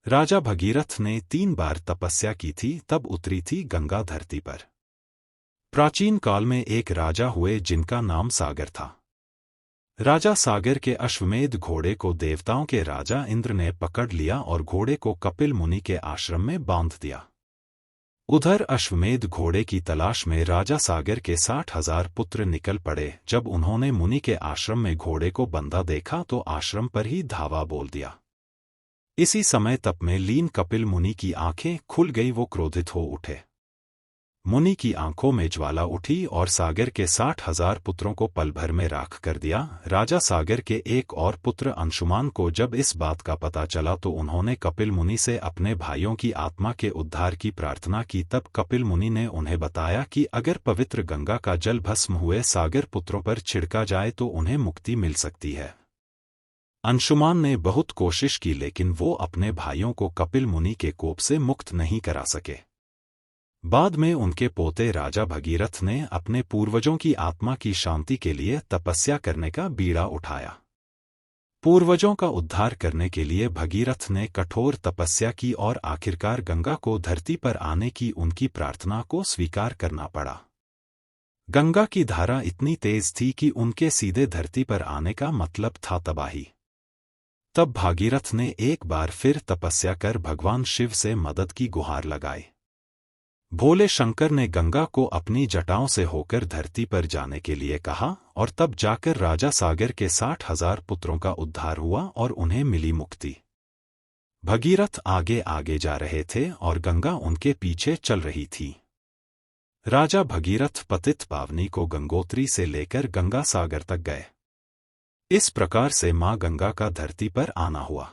राजा भगीरथ ने 3 बार तपस्या की थी, तब उतरी थी गंगा धरती पर। प्राचीन काल में एक राजा हुए जिनका नाम सागर था। राजा सागर के अश्वमेध घोड़े को देवताओं के राजा इंद्र ने पकड़ लिया और घोड़े को कपिल मुनि के आश्रम में बांध दिया। उधर अश्वमेध घोड़े की तलाश में राजा सागर के 60,000 पुत्र निकल पड़े। जब उन्होंने मुनि के आश्रम में घोड़े को बंधा देखा तो आश्रम पर ही धावा बोल दिया। इसी समय तप में लीन कपिल मुनि की आंखें खुल गई, वो क्रोधित हो उठे। मुनि की आंखों में ज्वाला उठी और सागर के 60,000 पुत्रों को पल भर में राख कर दिया। राजा सागर के एक और पुत्र अंशुमान को जब इस बात का पता चला तो उन्होंने कपिल मुनि से अपने भाइयों की आत्मा के उद्धार की प्रार्थना की। तब कपिल मुनि ने उन्हें बताया कि अगर पवित्र गंगा का जल भस्म हुए सागर पुत्रों पर छिड़का जाए तो उन्हें मुक्ति मिल सकती है। अंशुमान ने बहुत कोशिश की, लेकिन वो अपने भाइयों को कपिल मुनि के कोप से मुक्त नहीं करा सके। बाद में उनके पोते राजा भगीरथ ने अपने पूर्वजों की आत्मा की शांति के लिए तपस्या करने का बीड़ा उठाया। पूर्वजों का उद्धार करने के लिए भगीरथ ने कठोर तपस्या की और आखिरकार गंगा को धरती पर आने की उनकी प्रार्थना को स्वीकार करना पड़ा। गंगा की धारा इतनी तेज थी कि उनके सीधे धरती पर आने का मतलब था तबाही। तब भागीरथ ने एक बार फिर तपस्या कर भगवान शिव से मदद की गुहार लगाई। भोले शंकर ने गंगा को अपनी जटाओं से होकर धरती पर जाने के लिए कहा और तब जाकर राजा सागर के 60,000 पुत्रों का उद्धार हुआ और उन्हें मिली मुक्ति। भगीरथ आगे आगे जा रहे थे और गंगा उनके पीछे चल रही थी। राजा भगीरथ पतित पावनी को गंगोत्री से लेकर गंगा सागर तक गए। इस प्रकार से मां गंगा का धरती पर आना हुआ।